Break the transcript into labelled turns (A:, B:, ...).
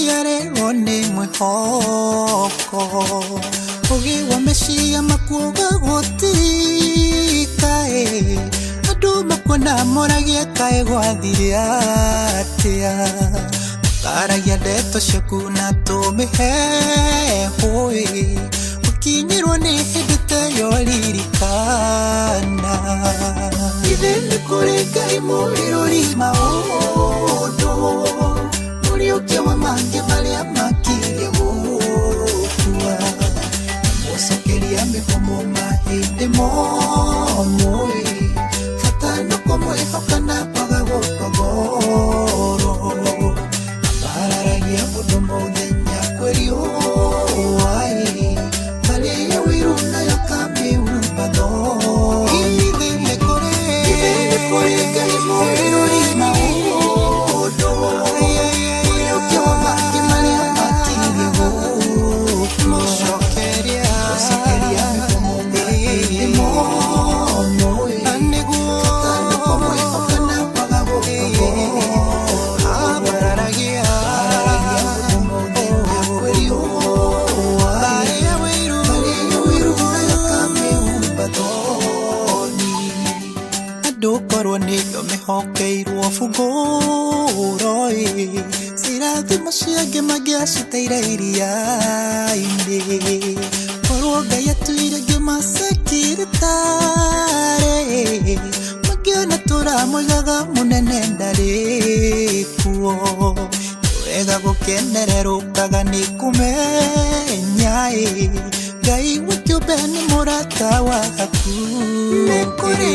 A: yarerwo nĩ mwĩhoko ũgĩ wa meciria makuoga gũtika andũ makuona moragia kaĩ gwathire atĩa karagia ndeto ciaku na tũmĩheho ũkinyirwo nĩ hĩndĩ ta yo ririkana ithe nĩ kũrĩ Ngai mũrĩũri maũndũ mũriũkia wa mangĩ marĩa makirie gũkua mũcokeria mĩhomo mahĩndĩ momũ bata no kũmwĩhoka na kwaga gũkogoro bararagia mũndũ mũthenya kwĩrio Maria wiru nayo kamĩumba thoni ithe nĩ kũrĩ Ngai mũrĩũri maũndũ mũriũkia wa mangĩ marĩa makirie gũkua mũcokeria mĩhomo mahĩndĩ momũ nĩguo bata no kũmwĩhoka na kwaga gũkogoro bararagia mũndũ mũthenya kwĩrio Korwo nĩyo mĩhokeirwo bungũro cirathimo ciangĩ mangĩaciteire iria-inĩ korwo Ngai atuire ngĩmacekiritare mangĩona tũramũigaga mũnene ndarĩ kuo wega gũkenererũkaga nĩ kũmenya Ngai wĩ kĩũmbe nĩ mũrata waku nĩ kũrĩ